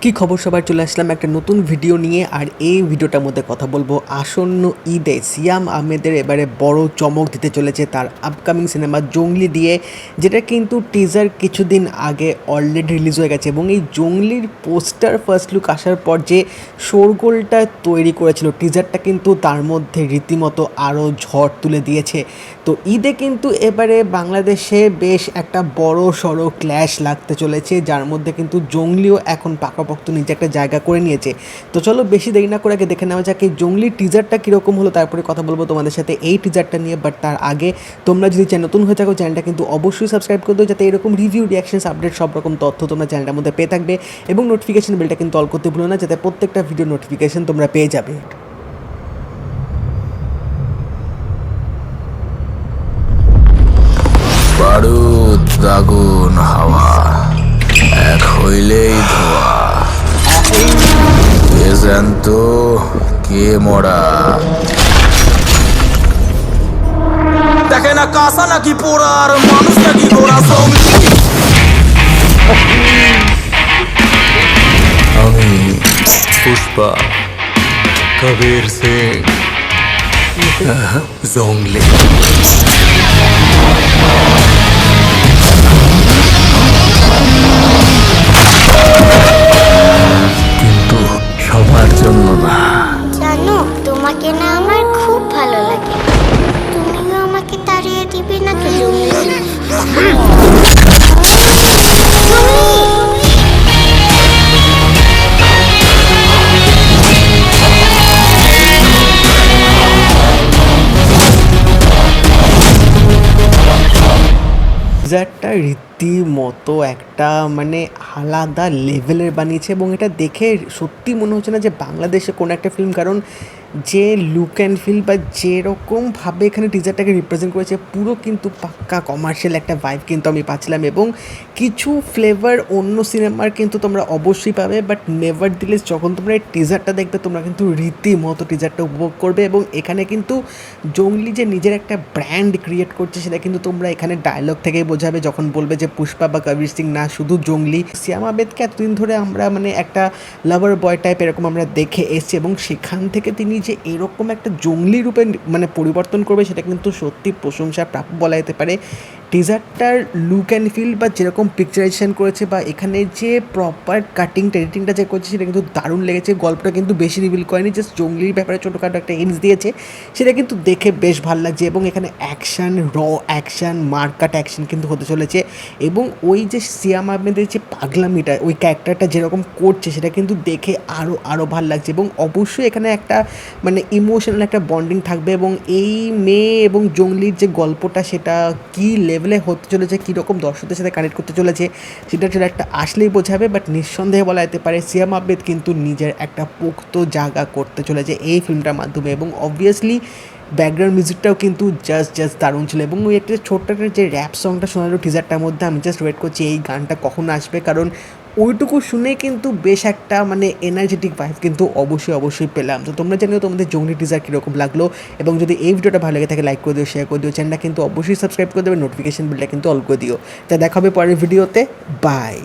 কি খবর সবার, চলে আসলাম একটা নতুন ভিডিও নিয়ে। আর এই ভিডিওটার মধ্যে কথা বলবো আসন্ন ঈদে সিয়াম আহমেদের এবারে বড় চমক দিতে চলেছে তার আপকামিং সিনেমা জঙ্গলি দিয়ে, যেটা কিন্তু টিজার কিছুদিন আগে অলরেডি রিলিজ হয়ে গেছে। এবং এই জঙ্গলির পোস্টার ফার্স্ট লুক আসার পর যে শোরগোলটা তৈরি করেছিল টিজারটা, কিন্তু তার মধ্যে রীতিমতো আরও ঝড় তুলে দিয়েছে। তো ঈদে কিন্তু এবারে বাংলাদেশে বেশ একটা বড় সড়ো ক্ল্যাশ লাগতে চলেছে, যার মধ্যে কিন্তু জঙ্গলিও এখন পাকাপোক্ত নিজে একটা জায়গা করে নিয়েছে। তো চলো বেশি দেরি না করে আগে দেখে নেওয়া যাক এই জঙ্গলির টিজারটা কীরকম হলো, তারপরে কথা বলবো তোমাদের সাথে এই টিজারটা নিয়ে। বাট তার আগে তোমরা যদি নতুন হয়ে থাকো চ্যানেলটা কিন্তু অবশ্যই সাবস্ক্রাইব করে দাও, যাতে এরকম রিভিউ, রিয়াকশনস, আপডেট সব রকম তথ্য তোমরা চ্যানেলটার মধ্যে পেয়ে থাকবে। এবং নোটিফিকেশন বেলটা কিন্তু অল করতে ভুলো না, যাতে প্রত্যেকটা ভিডিও নোটিফিকেশন তোমরা পেয়ে যাবে। বারুদ, আগুন, হাওয়া এক হইলেই ধোয়া। কে জ্যান্ত কে মরা, দেখে না কাঁসা নাকি পোড়া, আর মানুষ নাকি গোড়া। আমি পুষ্পা, কবির সিং, জঙ্গলি। কিন্তু সবার জন্য না। জানো, তোমাকে না আমার খুব ভালো লাগে। তুমিও আমাকে তাড়িয়ে দিবে না তো জঙ্গলি? টিজারটা রীতিমতো একটা মানে আলাদা লেভেলের বানিয়েছে। এবং এটা দেখে সত্যি মনে হচ্ছে না যে বাংলাদেশে কোনো একটা ফিল্ম, কারণ যে লুক অ্যান্ড ফিল বা যেরকমভাবে এখানে টিজারটাকে রিপ্রেজেন্ট করেছে, পুরো কিন্তু পাক্কা কমার্শিয়াল একটা ভাইব কিন্তু আমি পাচ্ছিলাম। এবং কিছু ফ্লেভার অন্য সিনেমার কিন্তু তোমরা অবশ্যই পাবে, বাট নেভার দিলেস যখন তোমরা এই টিজারটা দেখবে তোমরা কিন্তু রীতিমতো টিজারটা উপভোগ করবে। এবং এখানে কিন্তু জঙ্গলি যে নিজের একটা ব্র্যান্ড ক্রিয়েট করছে, সেটা কিন্তু তোমরা এখানে ডায়লগ থেকেই বোঝাবে, যখন বলবে যে পুষ্পা বা কবির সিং না, শুধু জঙ্গলি। সিয়াম আহমেদকে এতদিন ধরে আমরা মানে একটা লাভার বয় টাইপ এরকম আমরা দেখে এসেছি, এবং সেখান থেকে তিনি যে এরকম একটা জঙ্গলি রূপে মানে পরিবর্তন করবে, সেটা কিন্তু সত্যি প্রশংসা প্রাপ্য বলা যেতে পারে। টিজারটার লুক অ্যান্ড ফিল বা যেরকম পিকচারাইজেশন করেছে, বা এখানে যে প্রপার কাটিংটা, এডিটিংটা যে করছে, সেটা কিন্তু দারুণ লেগেছে। গল্পটা কিন্তু বেশি রিভিল করেনি, জাস্ট জঙ্গলির ব্যাপারে ছোটোখাটো একটা হিন্টস দিয়েছে, সেটা কিন্তু দেখে বেশ ভালো লাগছে। এবং এখানে অ্যাকশান, অ্যাকশান, মারকাট অ্যাকশান কিন্তু হতে চলেছে। এবং ওই যে সিয়াম আহমেদের যে পাগলামিটা, ওই ক্যারেক্টারটা যেরকম করছে, সেটা কিন্তু দেখে আরও ভালো লাগছে। এবং অবশ্যই এখানে একটা মানে ইমোশনাল একটা বন্ডিং থাকবে। এবং এই মেয়ে এবং জঙ্গলির যে গল্পটা, সেটা কী লেভেলে হতে চলেছে, কীরকম দর্শকদের সাথে কানেক্ট করতে চলেছে, সেটা একটা আসলেই বোঝাবে। বাট নিঃসন্দেহে বলা যেতে পারে সিয়াম আহমেদ কিন্তু নিজের একটা পোক্ত জায়গা করতে চলেছে এই ফিল্মটার মাধ্যমে। এবং অবভিয়াসলি ব্যাকগ্রাউন্ড মিউজিকটাও কিন্তু জাস্ট দারুণ ছিল। এবং ওই একটা ছোট্ট একটা যে র্যাপ সংটা শোনালো টিজারটার মধ্যে, আমি জাস্ট ওয়েট করছি এই গানটা কখন আসবে, কারণ ওইটুকু শুনে কিন্তু বেশ একটা মানে এনার্জেটিক ভাইব কিন্তু অবশ্যই পেলাম। তো তোমরা জানিও তোমাদের জঙ্গলি টিজার কীরকম লাগলো, এবং যদি এই ভিডিওটা ভালো লাগে থাকে লাইক করে দিও, শেয়ার করে দিও, চ্যানেলটা কিন্তু অবশ্যই সাবস্ক্রাইব করে দেবে, নোটিফিকেশন বিলটা কিন্তু অল করে দিও। তা দেখা হবে পরের ভিডিওতে, বাই।